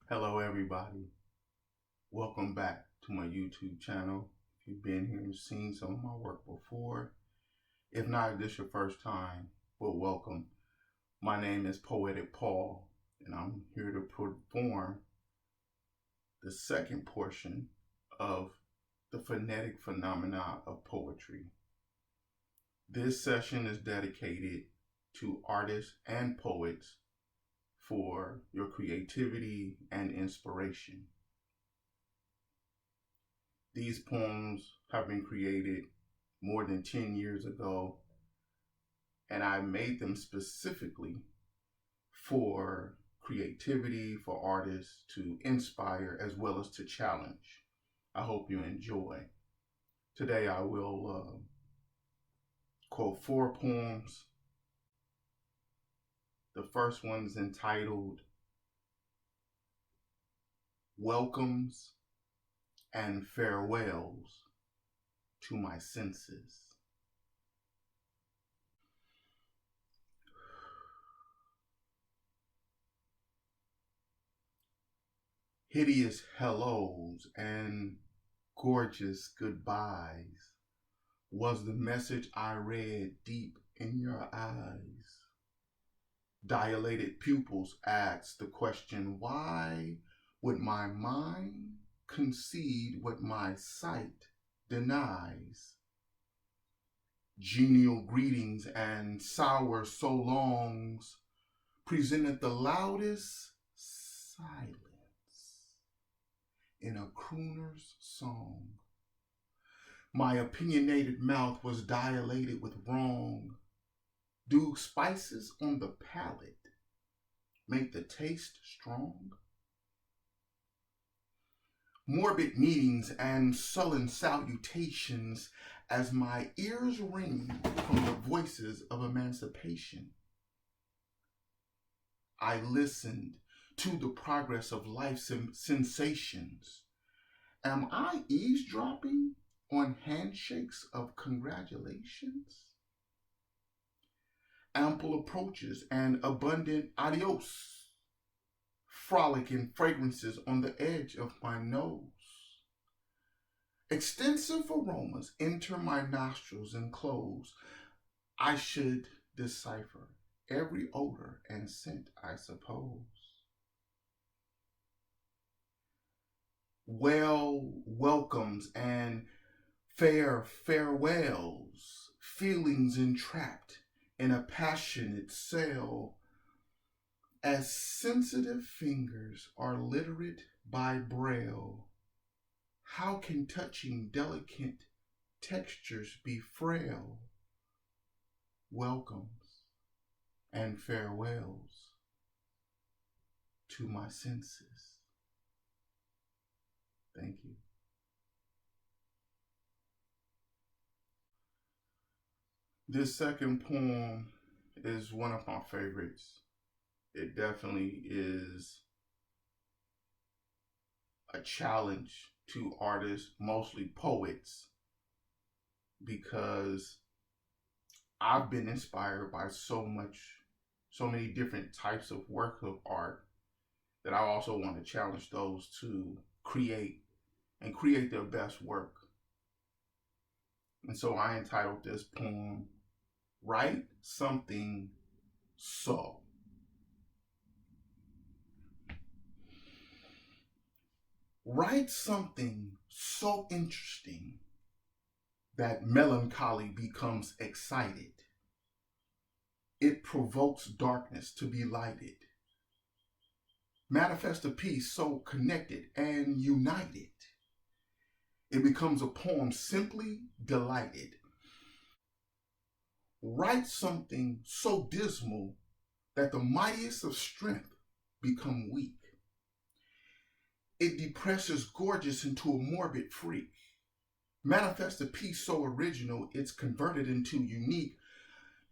Hello everybody, welcome back to my YouTube channel. If you've been here and seen some of my work before, if not, this is your first time, well, welcome. My name is Poetic Paul, and I'm here to perform the second portion of the Phonetic Phenomena of Poetry. This session is dedicated to artists and poets for your creativity and inspiration. These poems have been created more than 10 years ago, and I made them specifically for creativity, for artists to inspire as well as to challenge. I hope you enjoy. Today I will quote 4 poems. The first one is entitled Welcomes and Farewells to My Senses. Hideous hellos and gorgeous goodbyes was the message I read deep in your eyes. Dilated pupils asked the question, why would my mind concede what my sight denies? Genial greetings and sour so longs presented the loudest silence in a crooner's song. My opinionated mouth was dilated with wrong. Do spices on the palate make the taste strong? Morbid meetings and sullen salutations as my ears ring from the voices of emancipation. I listened to the progress of life's sensations. Am I eavesdropping on handshakes of congratulations? Ample approaches and abundant adios frolic in fragrances on the edge of my nose. Extensive aromas enter my nostrils and close. I should decipher every odor and scent, I suppose. Well welcomes and fair farewells, feelings entrapped in a passionate cell, as sensitive fingers are literate by braille. How can touching delicate textures be frail? Welcomes and farewells to my senses. Thank you. This second poem is one of my favorites. It definitely is a challenge to artists, mostly poets, because I've been inspired by so many different types of work of art that I also want to challenge those to create their best work. And so I entitled this poem, Write Something So. Write something so interesting that melancholy becomes excited. It provokes darkness to be lighted. Manifest a piece so connected and united. It becomes a poem simply delighted. Write something so dismal that the mightiest of strength become weak. It depresses gorgeous into a morbid freak. Manifest a piece so original it's converted into unique.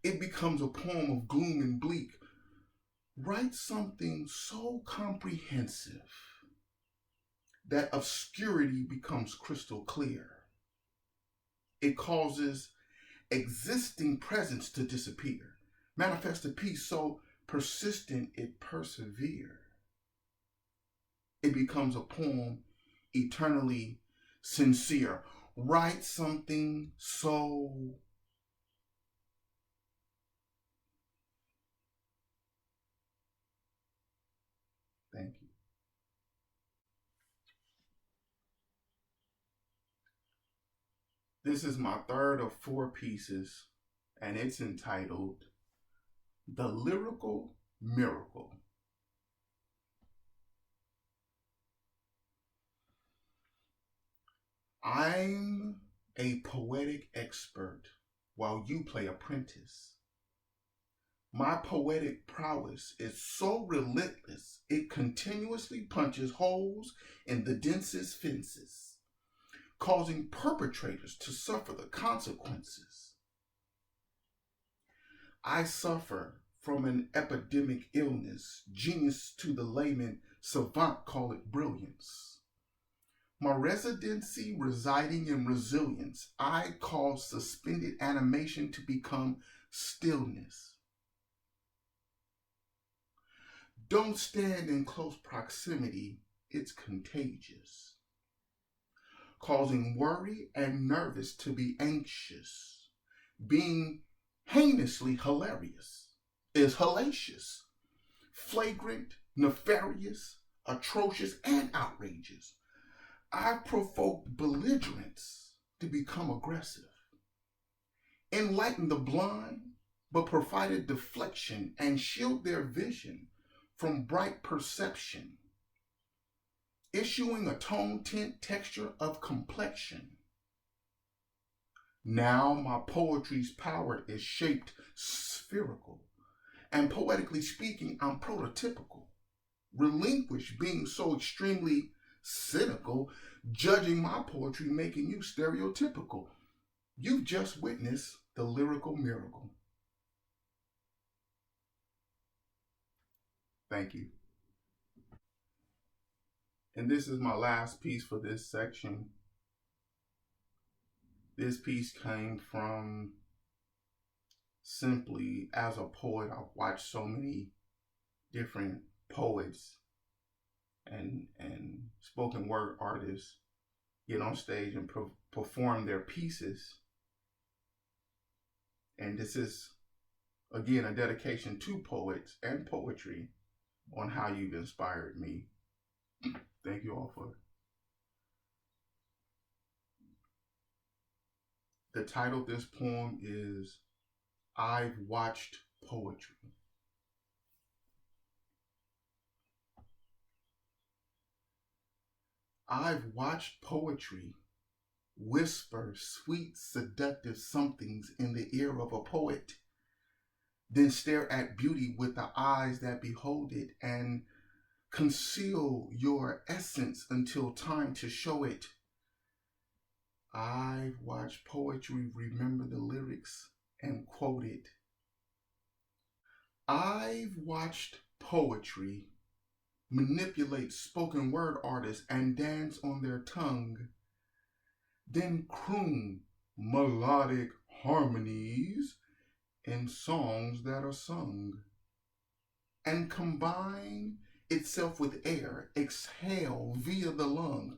It becomes a poem of gloom and bleak. Write something so comprehensive that obscurity becomes crystal clear. It causes existing presence to disappear. Manifest a piece so persistent it perseveres. it becomes a poem eternally sincere. Write something so thank you. This is my third of four pieces, and it's entitled The Lyrical Miracle. I'm a poetic expert while you play apprentice. My poetic prowess is so relentless, it continuously punches holes in the densest fences, causing perpetrators to suffer the consequences. I suffer from an epidemic illness, genius to the layman, savant call it brilliance. My residency residing in resilience, I cause suspended animation to become stillness. Don't stand in close proximity, it's contagious, causing worry and nervous to be anxious. Being heinously hilarious is hellacious, flagrant, nefarious, atrocious, and outrageous. I've provoked belligerents to become aggressive, enlightened the blind, but provided deflection and shield their vision from bright perception, issuing a tone, tint, texture of complexion. Now my poetry's power is shaped spherical, and poetically speaking, I'm prototypical. Relinquish being so extremely cynical, judging my poetry, making you stereotypical. You've just witnessed the lyrical miracle. Thank you. And this is my last piece for this section. This piece came from simply as a poet, I've watched so many different poets and spoken word artists get on stage and perform their pieces. And this is, again, a dedication to poets and poetry on how you've inspired me. Thank you all for it. The title of this poem is I've Watched Poetry. I've watched poetry whisper sweet, seductive somethings in the ear of a poet, then stare at beauty with the eyes that behold it and conceal your essence until time to show it. I've watched poetry remember the lyrics and quote it. I've watched poetry manipulate spoken word artists and dance on their tongue, then croon melodic harmonies in songs that are sung, and combine itself with air, exhale via the lung.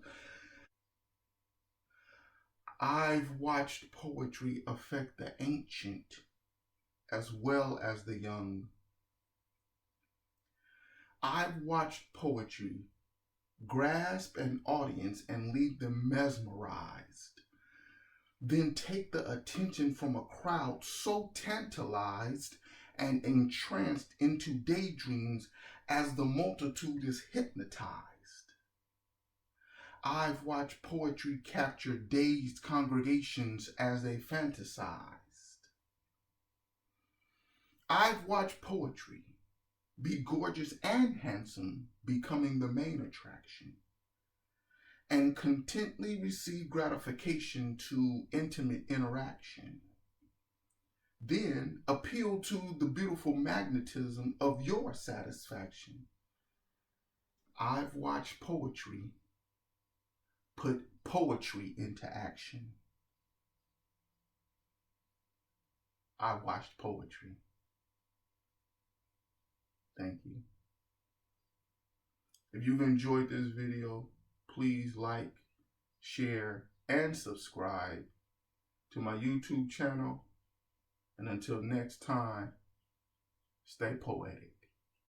I've watched poetry affect the ancient as well as the young. I've watched poetry grasp an audience and leave them mesmerized, then take the attention from a crowd so tantalized and entranced into daydreams as the multitude is hypnotized. I've watched poetry capture dazed congregations as they fantasized. I've watched poetry be gorgeous and handsome, becoming the main attraction, and contently receive gratification to intimate interaction. Then appeal to the beautiful magnetism of your satisfaction. I've watched poetry put poetry into action. I watched poetry. Thank you. If you've enjoyed this video, please like, share, and subscribe to my YouTube channel. And until next time, stay poetic.